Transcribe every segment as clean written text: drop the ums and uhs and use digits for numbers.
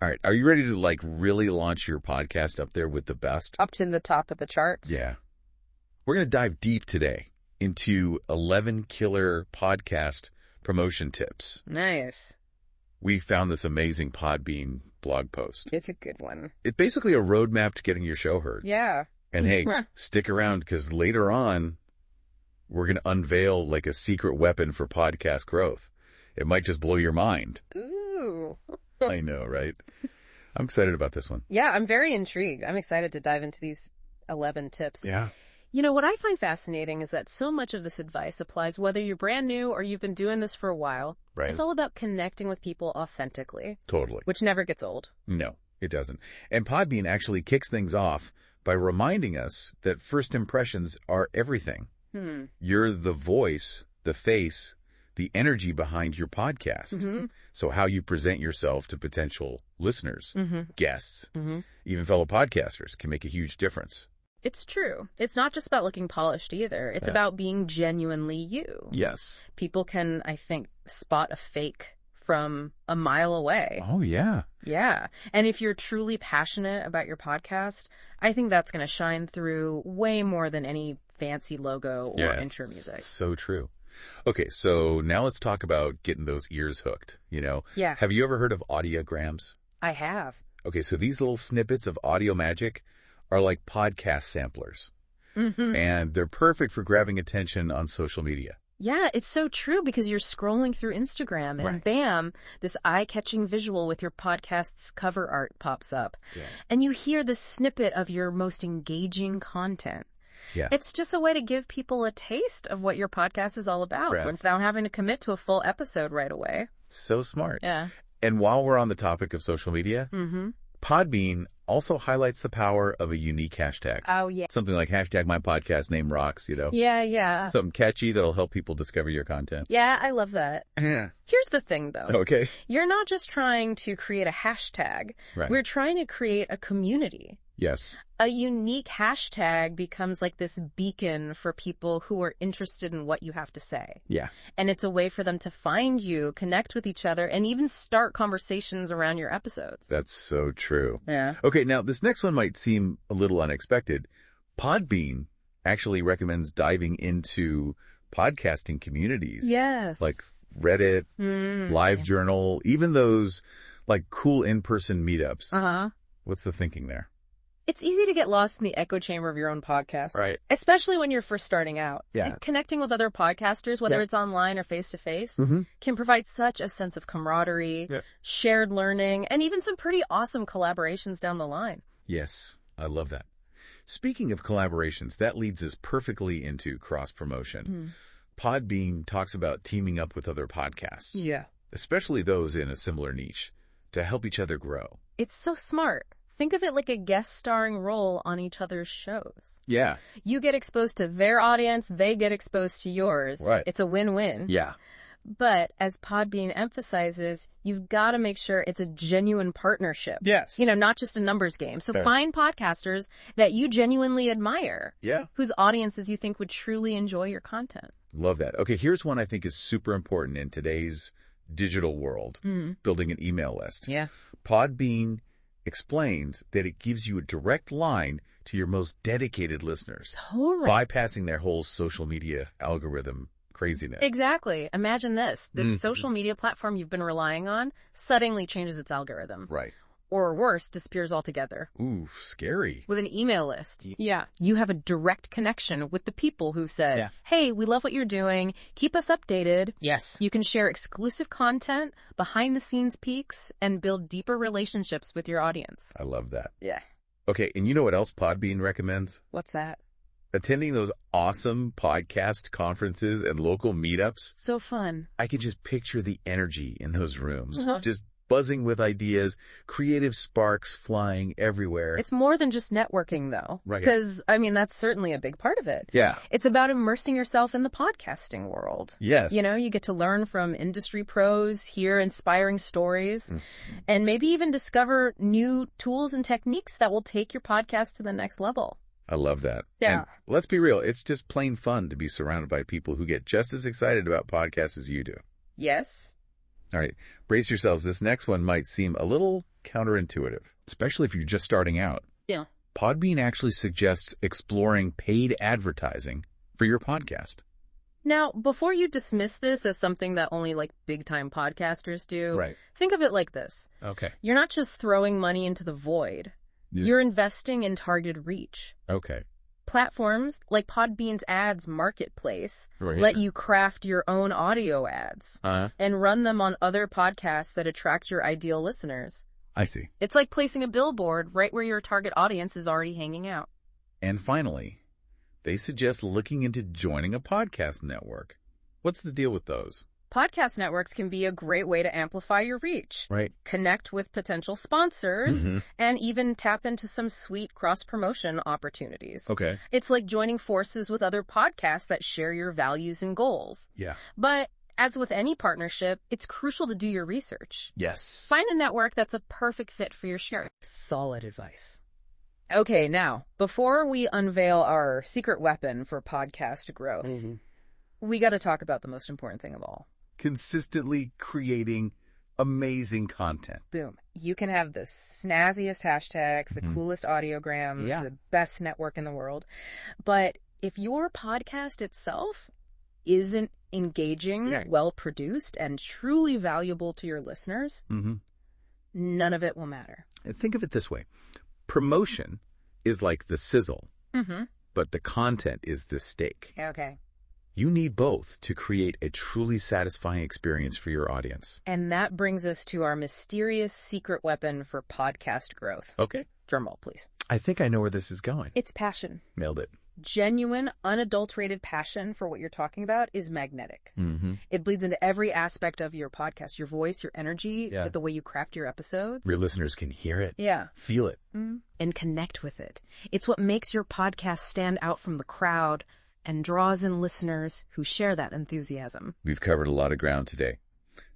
All right. Are you ready to like really launch your podcast up there with the best? Up to the top of the charts? Yeah. We're going to dive deep today into 11 killer podcast promotion tips. Nice. We found this amazing Podbean blog post. It's a good one. It's basically a roadmap to getting your show heard. Yeah. And hey, stick around because later on, we're going to unveil like a secret weapon for podcast growth. It might just blow your mind. Ooh. I know, right? I'm excited about this one. Yeah, I'm very intrigued. I'm excited to dive into these 11 tips. Yeah. You know, what I find fascinating is that so much of this advice applies whether you're brand new or you've been doing this for a while. Right. It's all about connecting with people authentically. Totally. Which never gets old. No, it doesn't. And Podbean actually kicks things off by reminding us that first impressions are everything. You're the voice, the face, the energy behind your podcast. Mm-hmm. So how you present yourself to potential listeners, guests, even fellow podcasters can make a huge difference. It's true. It's not just about looking polished either. It's about being genuinely you. Yes. People can, I think, spot a fake from a mile away. Oh, yeah. Yeah. And if you're truly passionate about your podcast, I think that's going to shine through way more than any fancy logo or intro music. So true. Okay, so now let's talk about getting those ears hooked, you know? Yeah. Have you ever heard of audiograms? I have. Okay, so these little snippets of audio magic are like podcast samplers. And they're perfect for grabbing attention on social media. Yeah, it's so true because you're scrolling through Instagram and bam, this eye-catching visual with your podcast's cover art pops up. Yeah. And you hear the snippet of your most engaging content. Yeah. It's just a way to give people a taste of what your podcast is all about without having to commit to a full episode right away. So smart. Yeah. And while we're on the topic of social media, Podbean also highlights the power of a unique hashtag. Oh, yeah. Something like hashtag my podcast name rocks, you know? Yeah, yeah. Something catchy that'll help people discover your content. Yeah, I love that. Yeah. Here's the thing, though. Okay. You're not just trying to create a hashtag. Right. We're trying to create a community. Yes. A unique hashtag becomes like this beacon for people who are interested in what you have to say. Yeah. And it's a way for them to find you, connect with each other, and even start conversations around your episodes. That's so true. Yeah. Okay, now this next one might seem a little unexpected. Podbean actually recommends diving into podcasting communities. Yes. Like Reddit, LiveJournal, even those like cool in-person meetups. Uh-huh. What's the thinking there? It's easy to get lost in the echo chamber of your own podcast. Right. Especially when you're first starting out. Yeah. And connecting with other podcasters, whether it's online or face-to-face, can provide such a sense of camaraderie, shared learning, and even some pretty awesome collaborations down the line. Yes, I love that. Speaking of collaborations, that leads us perfectly into cross-promotion. Podbean talks about teaming up with other podcasts. Yeah. Especially those in a similar niche, to help each other grow. It's so smart. Think of it like a guest starring role on each other's shows. Yeah. You get exposed to their audience, they get exposed to yours. Right. It's a win-win. Yeah. But as Podbean emphasizes, you've got to make sure it's a genuine partnership. Yes. You know, not just a numbers game. So Fair. find podcasters that you genuinely admire. Yeah. Whose audiences you think would truly enjoy your content. Love that. Okay, here's one I think is super important in today's digital world, building an email list. Yeah. Podbean explains that it gives you a direct line to your most dedicated listeners, bypassing their whole social media algorithm craziness. Exactly. Imagine this. The social media platform you've been relying on suddenly changes its algorithm. Right. Or worse, disappears altogether. Ooh, scary. With an email list. Yeah. You have a direct connection with the people who said, hey, we love what you're doing. Keep us updated. Yes. You can share exclusive content, behind-the-scenes peeks, and build deeper relationships with your audience. I love that. Yeah. Okay, and you know what else Podbean recommends? What's that? Attending those awesome podcast conferences and local meetups. So fun. I can just picture the energy in those rooms. Just buzzing with ideas, creative sparks flying everywhere. It's more than just networking, though. Right. Because, I mean, that's certainly a big part of it. Yeah. It's about immersing yourself in the podcasting world. Yes. You know, you get to learn from industry pros, hear inspiring stories, and maybe even discover new tools and techniques that will take your podcast to the next level. I love that. Yeah. And let's be real. It's just plain fun to be surrounded by people who get just as excited about podcasts as you do. Yes. All right, brace yourselves. This next one might seem a little counterintuitive, especially if you're just starting out. Yeah. Podbean actually suggests exploring paid advertising for your podcast. Now, before you dismiss this as something that only like big-time podcasters do, Right. think of it like this. Okay. You're not just throwing money into the void. Yeah. You're investing in targeted reach. Okay. Platforms like Podbean's ads marketplace Right. let you craft your own audio ads and run them on other podcasts that attract your ideal listeners. I see. It's like placing a billboard right where your target audience is already hanging out. And finally, they suggest looking into joining a podcast network. What's the deal with those? Podcast networks can be a great way to amplify your reach, Right. connect with potential sponsors, and even tap into some sweet cross-promotion opportunities. Okay. It's like joining forces with other podcasts that share your values and goals. Yeah. But as with any partnership, it's crucial to do your research. Yes. Find a network that's a perfect fit for your show. Solid advice. Okay, now, before we unveil our secret weapon for podcast growth, we got to talk about the most important thing of all. Consistently creating amazing content. Boom. You can have the snazziest hashtags, the coolest audiograms, the best network in the world. But if your podcast itself isn't engaging, well-produced, and truly valuable to your listeners, none of it will matter. And think of it this way. Promotion is like the sizzle, but the content is the steak. Okay. You need both to create a truly satisfying experience for your audience. And that brings us to our mysterious secret weapon for podcast growth. Okay. Drumroll, please. I think I know where this is going. It's passion. Nailed it. Genuine, unadulterated passion for what you're talking about is magnetic. It bleeds into every aspect of your podcast, your voice, your energy, the way you craft your episodes. Your listeners can hear it. Yeah. Feel it. And connect with it. It's what makes your podcast stand out from the crowd and draws in listeners who share that enthusiasm. We've covered a lot of ground today.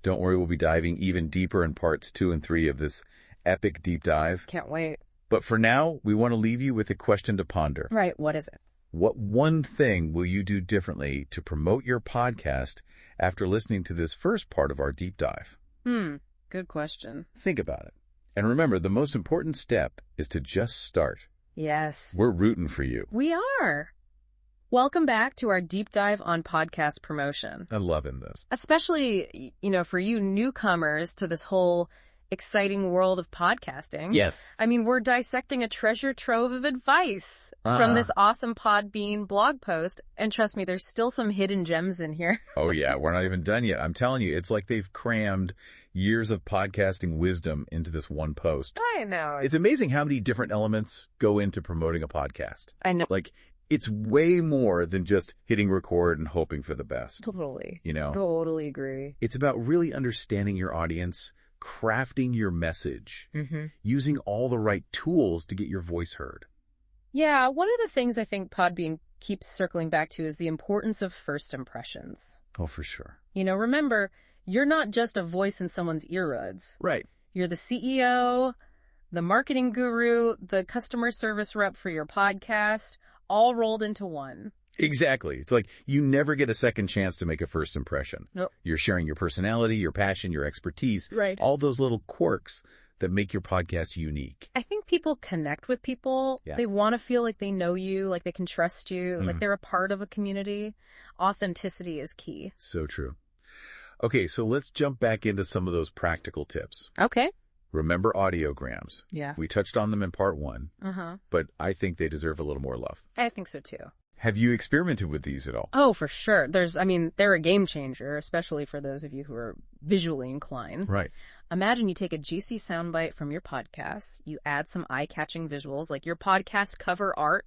Don't worry, we'll be diving even deeper in parts 2 and 3 of this epic deep dive. Can't wait. But for now, we want to leave you with a question to ponder. Right, what is it? What one thing will you do differently to promote your podcast after listening to this first part of our deep dive? Good question. Think about it. And remember, the most important step is to just start. Yes. We're rooting for you. We are. Welcome back to our deep dive on podcast promotion. I'm loving this. Especially, for you newcomers to this whole exciting world of podcasting. Yes. I mean, we're dissecting a treasure trove of advice from this awesome Podbean blog post. And trust me, there's still some hidden gems in here. Oh, yeah. We're not even done yet. I'm telling you, it's like they've crammed years of podcasting wisdom into this one post. I know. It's amazing how many different elements go into promoting a podcast. I know. Like, it's way more than just hitting record and hoping for the best. Totally. Totally agree. It's about really understanding your audience, crafting your message, using all the right tools to get your voice heard. Yeah, one of the things I think Podbean keeps circling back to is the importance of first impressions. Oh, for sure. Remember, you're not just a voice in someone's earbuds. Right. You're the CEO, the marketing guru, the customer service rep for your podcast, all rolled into one. Exactly. It's like you never get a second chance to make a first impression. Nope. You're sharing your personality, your passion, your expertise, right? All those little quirks that make your podcast unique. I think people connect with people. Yeah. They want to feel like they know you, like they can trust you, like they're a part of a community. Authenticity is key. So true. Okay, so let's jump back into some of those practical tips. Okay. Remember audiograms. Yeah. We touched on them in part 1, but I think they deserve a little more love. I think so too. Have you experimented with these at all? Oh, for sure. They're a game changer, especially for those of you who are visually inclined. Right. Imagine you take a juicy soundbite from your podcast, you add some eye-catching visuals like your podcast cover art.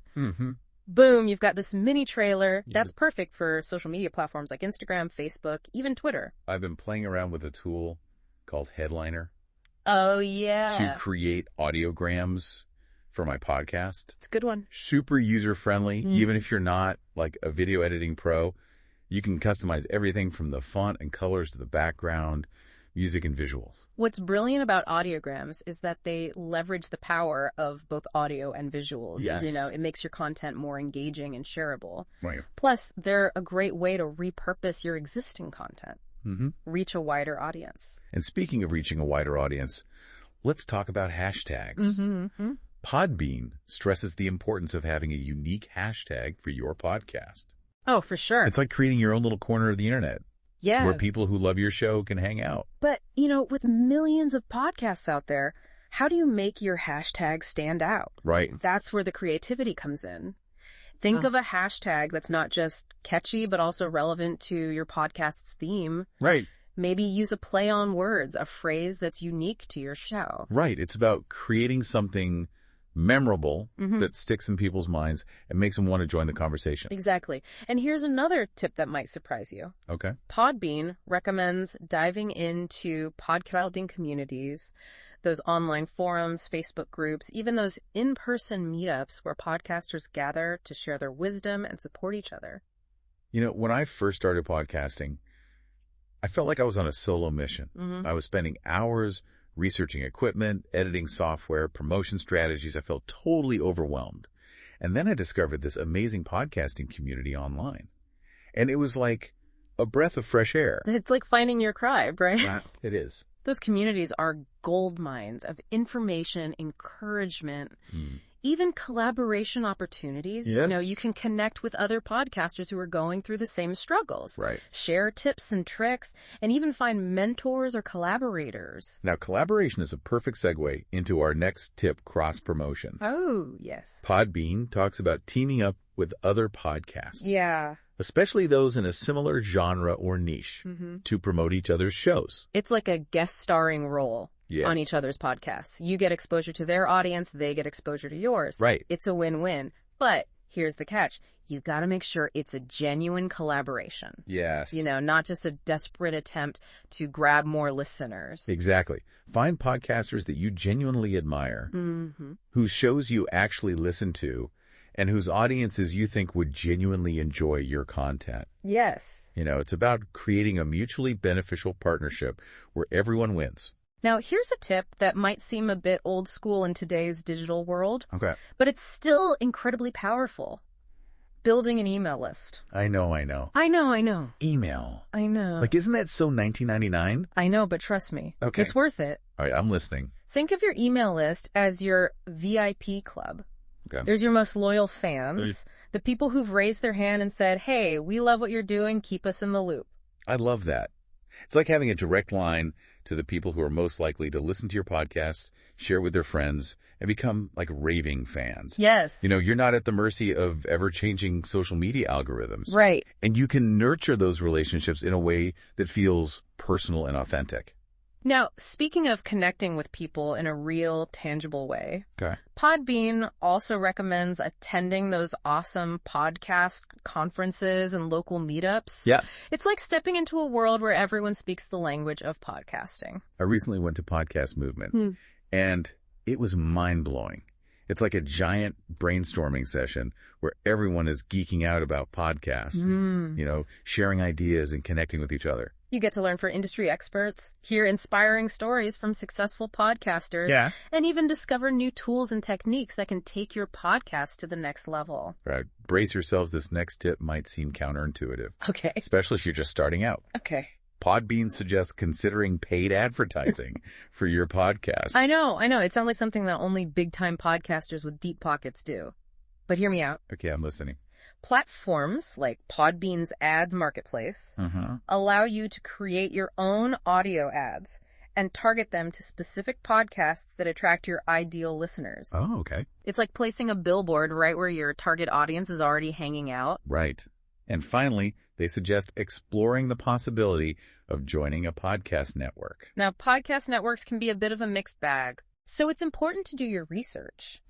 Boom, you've got this mini trailer. That's perfect for social media platforms like Instagram, Facebook, even Twitter. I've been playing around with a tool called Headliner. Oh, yeah. To create audiograms for my podcast. It's a good one. Super user-friendly. Even if you're not like a video editing pro, you can customize everything from the font and colors to the background, music and visuals. What's brilliant about audiograms is that they leverage the power of both audio and visuals. Yes. It makes your content more engaging and shareable. Right. Plus, they're a great way to repurpose your existing content. reach a wider audience. And speaking of reaching a wider audience, let's talk about hashtags. Podbean stresses the importance of having a unique hashtag for your podcast. Oh, for sure. It's like creating your own little corner of the internet. Yeah. Where people who love your show can hang out. But, with millions of podcasts out there, how do you make your hashtag stand out? Right. That's where the creativity comes in. Think of a hashtag that's not just catchy, but also relevant to your podcast's theme. Right. Maybe use a play on words, a phrase that's unique to your show. Right. It's about creating something memorable that sticks in people's minds and makes them want to join the conversation. Exactly. And here's another tip that might surprise you. Okay. Podbean recommends diving into podcasting communities, those online forums, Facebook groups, even those in-person meetups where podcasters gather to share their wisdom and support each other. When I first started podcasting, I felt like I was on a solo mission. I was spending hours researching equipment, editing software, promotion strategies. I felt totally overwhelmed. And then I discovered this amazing podcasting community online. And it was like a breath of fresh air. It's like finding your tribe, right? It is. Those communities are gold mines of information, encouragement, even collaboration opportunities. Yes. You can connect with other podcasters who are going through the same struggles. Right. Share tips and tricks, and even find mentors or collaborators. Now, collaboration is a perfect segue into our next tip, cross-promotion. Oh, yes. Podbean talks about teaming up with other podcasts. Yeah. Especially those in a similar genre or niche to promote each other's shows. It's like a guest starring role on each other's podcasts. You get exposure to their audience, they get exposure to yours. Right. It's a win-win. But here's the catch. You got to make sure it's a genuine collaboration. Yes. Not just a desperate attempt to grab more listeners. Exactly. Find podcasters that you genuinely admire, whose shows you actually listen to, and whose audiences you think would genuinely enjoy your content. Yes. It's about creating a mutually beneficial partnership where everyone wins. Now, here's a tip that might seem a bit old school in today's digital world. Okay. But it's still incredibly powerful. Building an email list. I know. I know. Email. I know. Isn't that so 1999? I know, but trust me. Okay. It's worth it. All right, I'm listening. Think of your email list as your VIP club. Okay. There's your most loyal fans, the people who've raised their hand and said, hey, we love what you're doing, keep us in the loop. I love that. It's like having a direct line to the people who are most likely to listen to your podcast, share with their friends, and become like raving fans. Yes. You're not at the mercy of ever-changing social media algorithms. Right. And you can nurture those relationships in a way that feels personal and authentic. Now, speaking of connecting with people in a real, tangible way, Okay. Podbean also recommends attending those awesome podcast conferences and local meetups. Yes. It's like stepping into a world where everyone speaks the language of podcasting. I recently went to Podcast Movement, and it was mind-blowing. It's like a giant brainstorming session where everyone is geeking out about podcasts, sharing ideas and connecting with each other. You get to learn from industry experts, hear inspiring stories from successful podcasters, and even discover new tools and techniques that can take your podcast to the next level. Right. Brace yourselves, this next tip might seem counterintuitive. Okay. Especially if you're just starting out. Okay. Podbean suggests considering paid advertising for your podcast. I know. It sounds like something that only big-time podcasters with deep pockets do. But hear me out. Okay, I'm listening. Platforms like Podbean's ads marketplace allow you to create your own audio ads and target them to specific podcasts that attract your ideal listeners. Oh, okay. It's like placing a billboard right where your target audience is already hanging out. Right. And finally, they suggest exploring the possibility of joining a podcast network. Now, podcast networks can be a bit of a mixed bag, so it's important to do your research.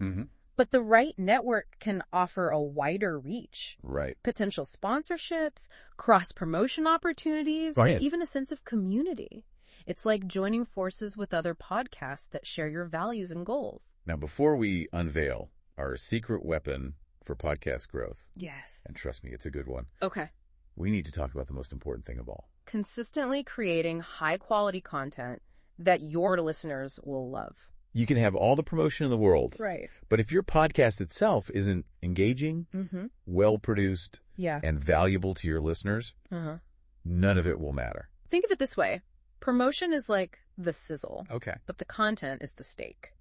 But the right network can offer a wider reach. Right. Potential sponsorships, cross-promotion opportunities, and even a sense of community. It's like joining forces with other podcasts that share your values and goals. Now, before we unveil our secret weapon for podcast growth. Yes. And trust me, it's a good one. Okay. We need to talk about the most important thing of all. Consistently creating high-quality content that your listeners will love. You can have all the promotion in the world. Right. But if your podcast itself isn't engaging, well-produced, and valuable to your listeners, none of it will matter. Think of it this way. Promotion is like the sizzle. Okay. But the content is the steak.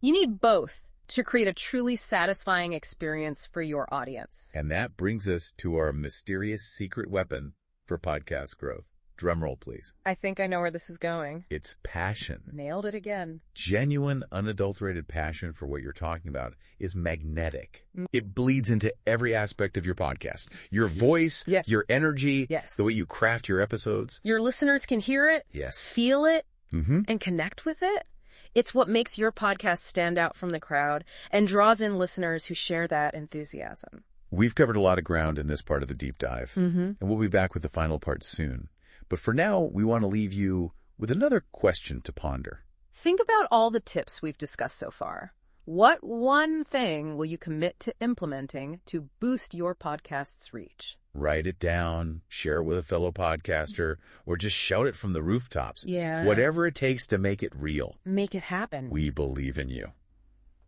You need both to create a truly satisfying experience for your audience. And that brings us to our mysterious secret weapon for podcast growth. Drum roll, please. I think I know where this is going. It's passion. Nailed it again. Genuine, unadulterated passion for what you're talking about is magnetic. It bleeds into every aspect of your podcast. Your voice, yes. Your energy, yes. The way you craft your episodes. Your listeners can hear it, yes. Feel it, and connect with it. It's what makes your podcast stand out from the crowd and draws in listeners who share that enthusiasm. We've covered a lot of ground in this part of the deep dive, and we'll be back with the final part soon. But for now, we want to leave you with another question to ponder. Think about all the tips we've discussed so far. What one thing will you commit to implementing to boost your podcast's reach? Write it down, share it with a fellow podcaster, or just shout it from the rooftops. Yeah. Whatever it takes to make it real. Make it happen. We believe in you.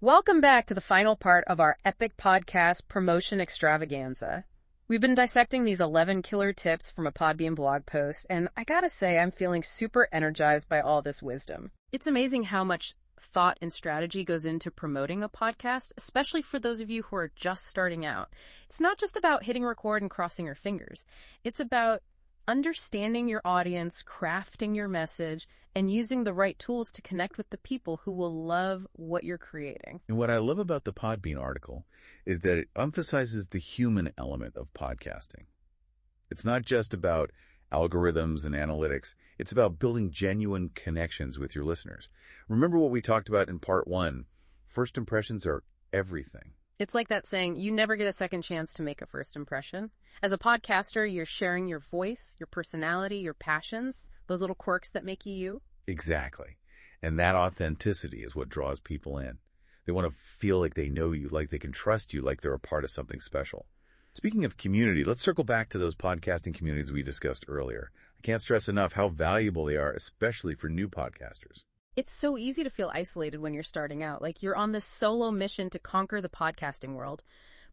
Welcome back to the final part of our epic podcast promotion extravaganza. We've been dissecting these 11 killer tips from a Podbean blog post, and I gotta say, I'm feeling super energized by all this wisdom. It's amazing how much thought and strategy goes into promoting a podcast, especially for those of you who are just starting out. It's not just about hitting record and crossing your fingers. It's about understanding your audience, crafting your message, and using the right tools to connect with the people who will love what you're creating. And what I love about the Podbean article is that it emphasizes the human element of podcasting. It's not just about algorithms and analytics. It's about building genuine connections with your listeners. Remember what we talked about in part 1. First impressions are everything. It's like that saying, you never get a second chance to make a first impression. As a podcaster, you're sharing your voice, your personality, your passions, those little quirks that make you you. Exactly. And that authenticity is what draws people in. They want to feel like they know you, like they can trust you, like they're a part of something special. Speaking of community, let's circle back to those podcasting communities we discussed earlier. I can't stress enough how valuable they are, especially for new podcasters. It's so easy to feel isolated when you're starting out, like you're on this solo mission to conquer the podcasting world.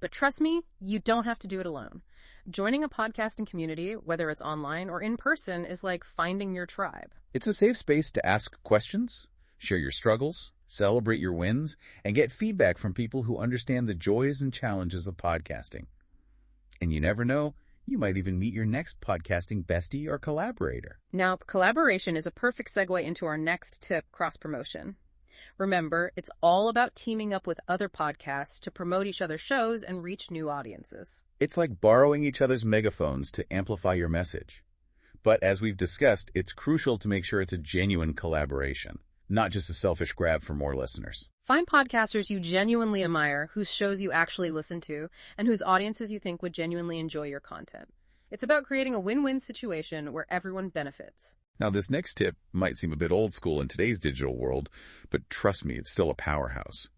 But trust me, you don't have to do it alone. Joining a podcasting community, whether it's online or in person, is like finding your tribe. It's a safe space to ask questions, share your struggles, celebrate your wins, and get feedback from people who understand the joys and challenges of podcasting. And you never know, you might even meet your next podcasting bestie or collaborator. Now, collaboration is a perfect segue into our next tip, cross-promotion. Remember, it's all about teaming up with other podcasts to promote each other's shows and reach new audiences. It's like borrowing each other's megaphones to amplify your message. But as we've discussed, it's crucial to make sure it's a genuine collaboration, not just a selfish grab for more listeners. Find podcasters you genuinely admire, whose shows you actually listen to, and whose audiences you think would genuinely enjoy your content. It's about creating a win-win situation where everyone benefits. Now, this next tip might seem a bit old school in today's digital world, but trust me, it's still a powerhouse.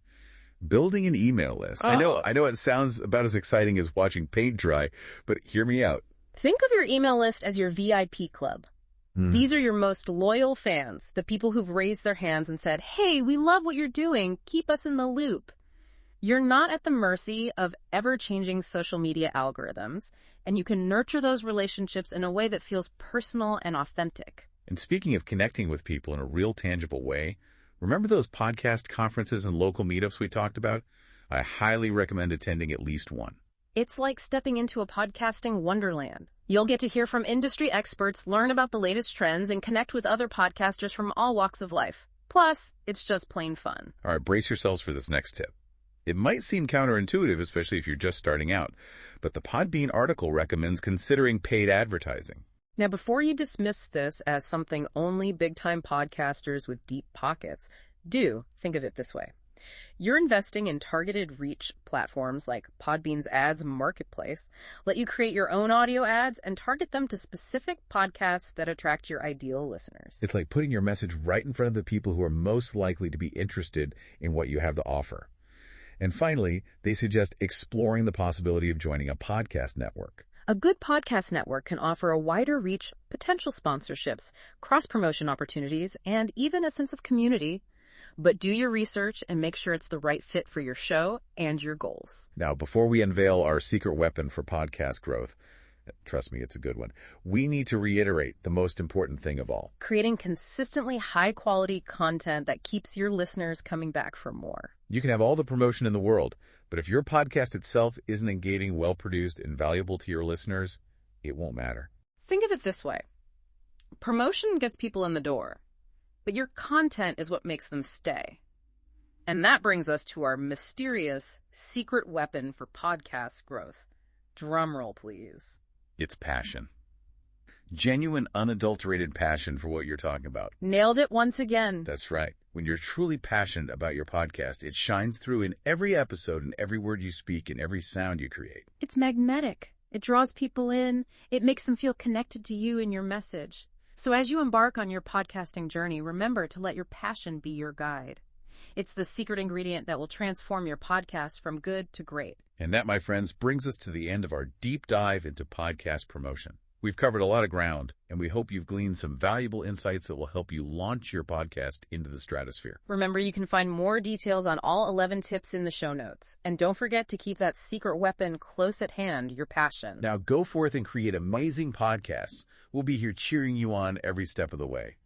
Building an email list. I know it sounds about as exciting as watching paint dry, but hear me out. Think of your email list as your VIP club. These are your most loyal fans, the people who've raised their hands and said, hey, we love what you're doing, keep us in the loop. You're not at the mercy of ever-changing social media algorithms, and you can nurture those relationships in a way that feels personal and authentic. And speaking of connecting with people in a real tangible way, remember those podcast conferences and local meetups we talked about? I highly recommend attending at least one. It's like stepping into a podcasting wonderland. You'll get to hear from industry experts, learn about the latest trends, and connect with other podcasters from all walks of life. Plus, it's just plain fun. All right, brace yourselves for this next tip. It might seem counterintuitive, especially if you're just starting out, but the Podbean article recommends considering paid advertising. Now, before you dismiss this as something only big-time podcasters with deep pockets, do think of it this way. You're investing in targeted reach platforms like Podbean's Ads Marketplace, let you create your own audio ads and target them to specific podcasts that attract your ideal listeners. It's like putting your message right in front of the people who are most likely to be interested in what you have to offer. And finally, they suggest exploring the possibility of joining a podcast network. A good podcast network can offer a wider reach, potential sponsorships, cross-promotion opportunities, and even a sense of community. But do your research and make sure it's the right fit for your show and your goals. Now, before we unveil our secret weapon for podcast growth, Trust me, it's a good one. We need to reiterate the most important thing of all. Creating consistently high-quality content that keeps your listeners coming back for more. You can have all the promotion in the world, but if your podcast itself isn't engaging, well-produced, and valuable to your listeners, it won't matter. Think of it this way. Promotion gets people in the door, but your content is what makes them stay. And that brings us to our mysterious secret weapon for podcast growth. Drumroll, please. It's passion. Genuine, unadulterated passion for what you're talking about. Nailed it once again. That's right. When you're truly passionate about your podcast, it shines through in every episode and every word you speak and every sound you create. It's magnetic. It draws people in. It makes them feel connected to you and your message. So as you embark on your podcasting journey, remember to let your passion be your guide. It's the secret ingredient that will transform your podcast from good to great. And that, my friends, brings us to the end of our deep dive into podcast promotion. We've covered a lot of ground, and we hope you've gleaned some valuable insights that will help you launch your podcast into the stratosphere. Remember, you can find more details on all 11 tips in the show notes. And don't forget to keep that secret weapon close at hand, your passion. Now go forth and create amazing podcasts. We'll be here cheering you on every step of the way.